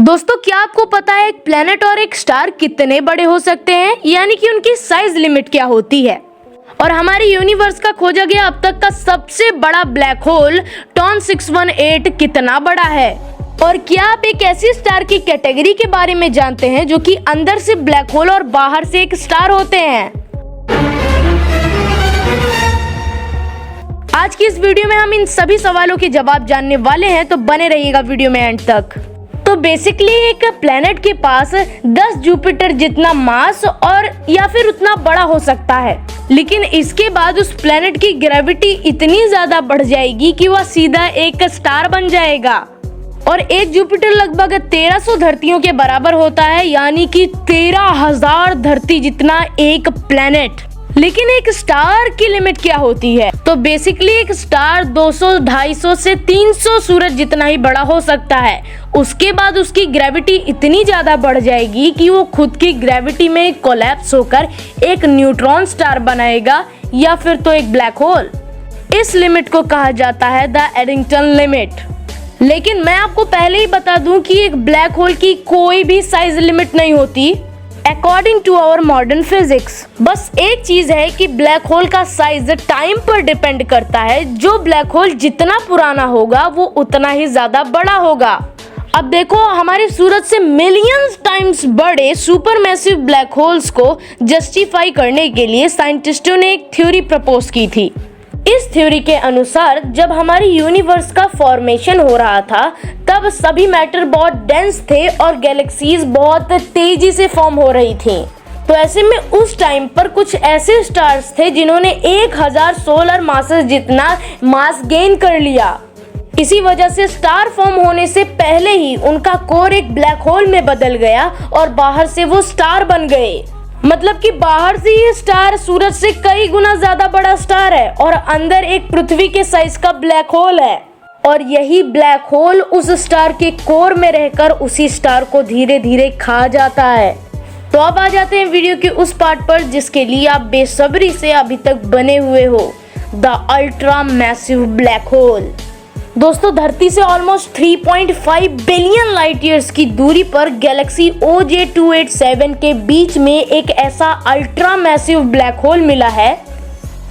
दोस्तों, क्या आपको पता है एक प्लेनेट और एक स्टार कितने बड़े हो सकते हैं, यानी कि उनकी साइज लिमिट क्या होती है। और हमारे यूनिवर्स का खोजा गया अब तक का सबसे बड़ा ब्लैक होल टॉन 618 कितना बड़ा है। और क्या आप एक ऐसी स्टार की कैटेगरी के बारे में जानते हैं जो कि अंदर से ब्लैक होल और बाहर से एक स्टार होते हैं। आज की इस वीडियो में हम इन सभी सवालों के जवाब जानने वाले हैं, तो बने रहिएगा वीडियो में एंड तक। तो बेसिकली एक प्लेनेट के पास 10 जुपिटर जितना मास और या फिर उतना बड़ा हो सकता है, लेकिन इसके बाद उस प्लेनेट की ग्रेविटी इतनी ज्यादा बढ़ जाएगी कि वह सीधा एक स्टार बन जाएगा। और एक जुपिटर लगभग 1300 धरतियों के बराबर होता है, यानी कि 13,000 धरती जितना एक प्लेनेट। लेकिन एक स्टार की लिमिट क्या होती है? तो बेसिकली एक स्टार 200, 250 से 300 सूरज जितना ही बड़ा हो सकता है। उसके बाद उसकी ग्रेविटी इतनी ज्यादा बढ़ जाएगी कि वो खुद की ग्रेविटी में कोलैप्स होकर एक न्यूट्रॉन स्टार बनाएगा या फिर तो एक ब्लैक होल। इस लिमिट को कहा जाता है द एडिंगटन लिमिट। लेकिन मैं आपको पहले ही बता दूं कि एक ब्लैक होल की कोई भी साइज लिमिट नहीं होती according to our modern physics. बस एक चीज है कि ब्लैक होल का साइज टाइम पर डिपेंड करता है। जो ब्लैक होल जितना पुराना होगा वो उतना ही ज्यादा बड़ा होगा। अब देखो, हमारे सूरज से मिलियंस टाइम्स बड़े सुपरमैसिव ब्लैक होल्स को जस्टिफाई करने के लिए साइंटिस्टों ने एक थ्योरी प्रपोज की थी। इस थ्योरी के अनुसार जब हमारी यूनिवर्स का फॉर्मेशन हो रहा था तब सभी मैटर बहुत डेंस थे और गैलेक्सीज बहुत तेजी से फॉर्म हो रही थी। तो ऐसे में उस टाइम पर कुछ ऐसे स्टार्स थे जिन्होंने 1000 सोलर मासेस जितना मास गेन कर लिया। इसी वजह से स्टार फॉर्म होने से पहले ही उनका कोर एक ब्लैक होल में बदल गया और बाहर से वो स्टार बन गए। मतलब कि बाहर से ये स्टार सूरज से कई गुना ज्यादा बड़ा स्टार है और अंदर एक पृथ्वी के साइज का ब्लैक होल है। और यही ब्लैक होल उस स्टार के कोर में रहकर उसी स्टार को धीरे धीरे खा जाता है। तो अब आ जाते हैं वीडियो के उस पार्ट पर जिसके लिए आप बेसब्री से अभी तक बने हुए हो, the ultra massive black hole. दोस्तों, धरती से ऑलमोस्ट 3.5 बिलियन लाइट ईयर्स की दूरी पर गैलेक्सी OJ287 के बीच में एक ऐसा अल्ट्रा मैसिव ब्लैक होल मिला है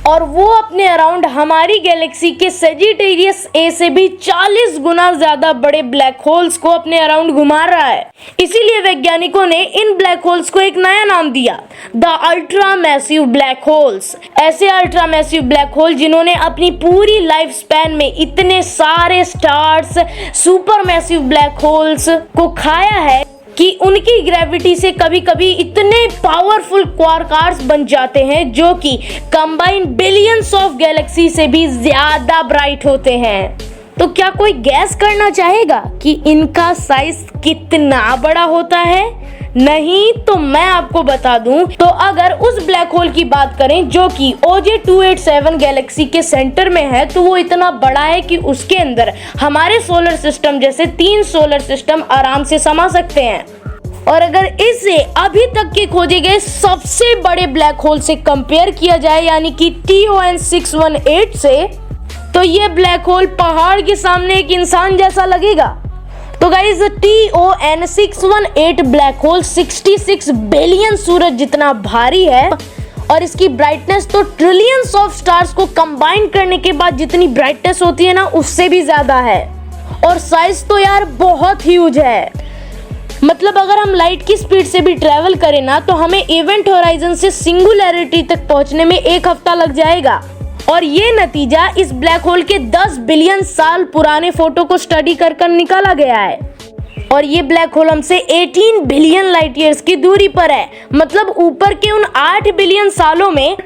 और वो अपने अराउंड हमारी गैलेक्सी के सेजिटेरियस ए से भी 40 गुना ज्यादा बड़े ब्लैक होल्स को अपने अराउंड घुमा रहा है। इसीलिए वैज्ञानिकों ने इन ब्लैक होल्स को एक नया नाम दिया, the ultra massive black holes. ऐसे अल्ट्रा मैसिव ब्लैक होल जिन्होंने अपनी पूरी लाइफ स्पैन में इतने सारे stars, super massive black holes को खाया है कि उनकी ग्रेविटी से कभी कभी इतने पावरफुल क्वार्क्स बन जाते हैं जो कि कंबाइन बिलियंस ऑफ गैलेक्सी से भी ज्यादा ब्राइट होते हैं। तो क्या कोई गैस करना चाहेगा कि इनका साइज कितना बड़ा होता है? नहीं तो मैं आपको बता दूं, तो अगर उस ब्लैक होल की बात करें जो कि OJ287 गैलेक्सी के सेंटर में है, तो वो इतना बड़ा है कि उसके अंदर हमारे सोलर सिस्टम जैसे 3 सोलर सिस्टम आराम से समा सकते हैं। और अगर इसे अभी तक के खोजे गए सबसे बड़े ब्लैक होल से कंपेयर किया जाए, यानी कि TON 618 से, तो ये ब्लैक होल पहाड़ के सामने एक इंसान जैसा लगेगा। तो guys, TON 618 black hole 66 billion सूरज जितना भारी है और इसकी ब्राइटनेस तो ट्रिलियंस ऑफ स्टार्स को कंबाइन करने के बाद जितनी ब्राइटनेस होती है ना, उससे भी ज्यादा है। और साइज तो यार बहुत ह्यूज है। मतलब अगर हम लाइट की स्पीड से भी ट्रेवल करें ना, तो हमें इवेंट होराइजन से सिंगुलैरिटी तक पहुंचने में 1 हफ्ता लग जाएगा। और ये नतीजा इस ब्लैक होल के 10 बिलियन साल पुराने फोटो को स्टडी कर निकाला गया है। और ये ब्लैक होल हमसे 18 बिलियन लाइट ईयर्स की दूरी पर है। मतलब ऊपर के उन 8 बिलियन सालों में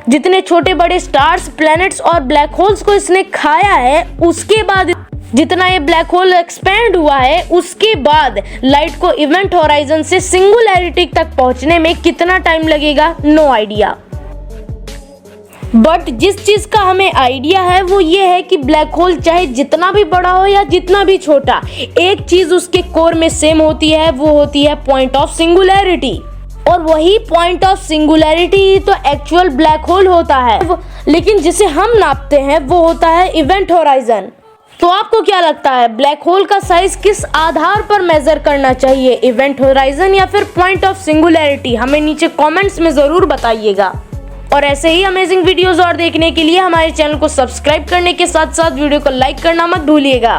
जितने छोटे बड़े स्टार्स, प्लैनेट्स और ब्लैक होल्स को इसने खाया है, उसके बाद जितना ये ब्लैक होल एक्सपेंड हुआ है, उसके बाद लाइट को इवेंट होराइजन से सिंगुलैरिटी तक पहुंचने में कितना टाइम लगेगा, नो आइडिया। बट जिस चीज का हमें आइडिया है वो ये है कि ब्लैक होल चाहे जितना भी बड़ा हो या जितना भी छोटा, एक चीज उसके कोर में सेम होती है, वो होती है पॉइंट ऑफ सिंगुलैरिटी। और वही पॉइंट ऑफ सिंगुलैरिटी तो एक्चुअल ब्लैक होल होता है, लेकिन जिसे हम नापते हैं वो होता है इवेंट होराइजन। तो आपको क्या लगता है ब्लैक होल का साइज किस आधार पर मेजर करना चाहिए, इवेंट होराइजन या फिर पॉइंट ऑफ सिंगुलैरिटी? हमें नीचे कमेंट्स में जरूर बताइएगा। और ऐसे ही अमेजिंग वीडियोस और देखने के लिए हमारे चैनल को सब्सक्राइब करने के साथ साथ वीडियो को लाइक करना मत भूलिएगा।